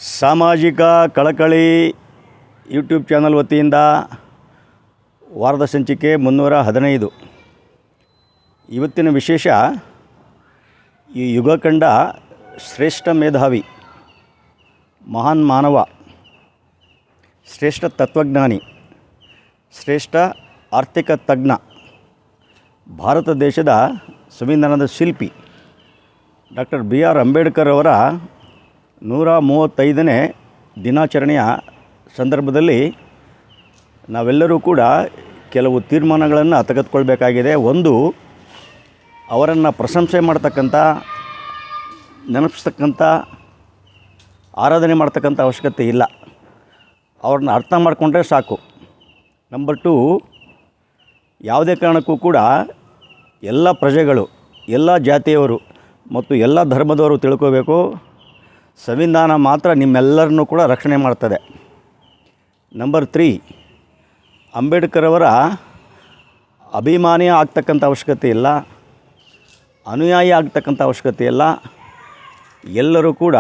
ಸಾಮಾಜಿಕ ಕಳಕಳಿ YouTube channel ವತಿಯಿಂದ ವಾರದ ಸಂಚಿಕೆ 315. ಇವತ್ತಿನ ವಿಶೇಷ, ಈ ಯುಗ ಕಂಡ ಶ್ರೇಷ್ಠ ಮೇಧಾವಿ, ಮಹಾನ್ ಮಾನವ, ಶ್ರೇಷ್ಠ ತತ್ವಜ್ಞಾನಿ, ಶ್ರೇಷ್ಠ ಆರ್ಥಿಕ ತಜ್ಞ, ಭಾರತ ದೇಶದ ಸಂವಿಧಾನದ ಶಿಲ್ಪಿ ಡಾಕ್ಟರ್ BR ಅಂಬೇಡ್ಕರ್ ಅವರ 135ನೇ ದಿನಾಚರಣೆಯ ಸಂದರ್ಭದಲ್ಲಿ ನಾವೆಲ್ಲರೂ ಕೂಡ ಕೆಲವು ತೀರ್ಮಾನಗಳನ್ನು ತೆಗೆದುಕೊಳ್ಬೇಕಾಗಿದೆ. ಒಂದು, ಅವರನ್ನು ಪ್ರಶಂಸೆ ಮಾಡ್ತಕ್ಕಂಥ, ನೆನಪಿಸ್ತಕ್ಕಂಥ, ಆರಾಧನೆ ಮಾಡ್ತಕ್ಕಂಥ ಅವಶ್ಯಕತೆ ಇಲ್ಲ. ಅವ್ರನ್ನ ಅರ್ಥ ಮಾಡಿಕೊಂಡ್ರೆ ಸಾಕು. ನಂಬರ್ 2, ಯಾವುದೇ ಕಾರಣಕ್ಕೂ ಕೂಡ ಎಲ್ಲ ಪ್ರಜೆಗಳು, ಎಲ್ಲ ಜಾತಿಯವರು ಮತ್ತು ಎಲ್ಲ ಧರ್ಮದವರು ತಿಳ್ಕೋಬೇಕು, ಸಂವಿಧಾನ ಮಾತ್ರ ನಿಮ್ಮೆಲ್ಲರನ್ನೂ ಕೂಡ ರಕ್ಷಣೆ ಮಾಡ್ತದೆ. ನಂಬರ್ 3, ಅಂಬೇಡ್ಕರ್ ಅವರ ಅಭಿಮಾನಿ ಆಗ್ತಕ್ಕಂಥ ಅವಶ್ಯಕತೆ ಇಲ್ಲ, ಅನುಯಾಯಿ ಆಗ್ತಕ್ಕಂಥ ಅವಶ್ಯಕತೆ ಇಲ್ಲ. ಎಲ್ಲರೂ ಕೂಡ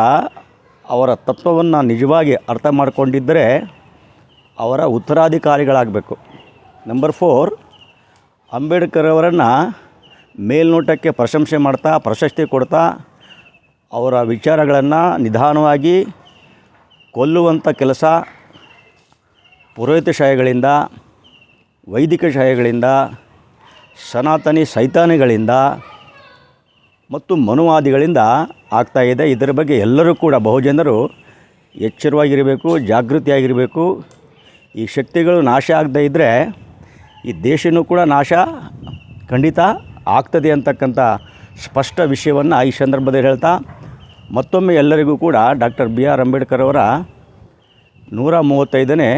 ಅವರ ತತ್ವವನ್ನು ನಿಜವಾಗಿ ಅರ್ಥ ಮಾಡಿಕೊಂಡಿದ್ದರೆ ಅವರ ಉತ್ತರಾಧಿಕಾರಿಗಳಾಗಬೇಕು. ನಂಬರ್ 4, ಅಂಬೇಡ್ಕರ್ ಅವರನ್ನು ಮೇಲ್ನೋಟಕ್ಕೆ ಪ್ರಶಂಸೆ ಮಾಡ್ತಾ, ಪ್ರಶಸ್ತಿ ಕೊಡ್ತಾ, ಅವರ ವಿಚಾರಗಳನ್ನು ನಿಧಾನವಾಗಿ ಕೊಲ್ಲುವಂಥ ಕೆಲಸ ಪುರೋಹಿತಶಾಹಿಗಳಿಂದ, ವೈದಿಕಶಾಹಿಗಳಿಂದ, ಸನಾತನಿ ಸೈತಾನಿಗಳಿಂದ ಮತ್ತು ಮನುವಾದಿಗಳಿಂದ ಆಗ್ತಾಯಿದೆ. ಇದರ ಬಗ್ಗೆ ಎಲ್ಲರೂ ಕೂಡ ಬಹುಜನರು ಎಚ್ಚರವಾಗಿರಬೇಕು, ಜಾಗೃತಿಯಾಗಿರಬೇಕು. ಈ ಶಕ್ತಿಗಳು ನಾಶ ಆಗದೇ ಇದ್ದರೆ ಈ ದೇಶನೂ ಕೂಡ ನಾಶ ಖಂಡಿತ ಆಗ್ತದೆ ಅಂತಕ್ಕಂಥ ಸ್ಪಷ್ಟ ವಿಷಯವನ್ನು ಈ ಸಂದರ್ಭದಲ್ಲಿ ಹೇಳ್ತಾ, ಮತ್ತೊಮ್ಮೆ ಎಲ್ಲರಿಗೂ ಕೂಡ ಡಾಕ್ಟರ್ BR ಅಂಬೇಡ್ಕರ್ ಅವರ 135ನೇ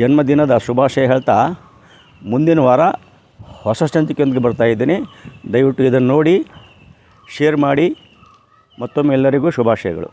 ಜನ್ಮದಿನದ ಶುಭಾಶಯ ಹೇಳ್ತಾ, ಮುಂದಿನ ವಾರ ಹೊಸ ಸಂಚಿಕೆಯೊಂದಿಗೆ ಬರ್ತಾಯಿದ್ದೀನಿ. ದಯವಿಟ್ಟು ಇದನ್ನು ನೋಡಿ, ಶೇರ್ ಮಾಡಿ. ಮತ್ತೊಮ್ಮೆ ಎಲ್ಲರಿಗೂ ಶುಭಾಶಯಗಳು.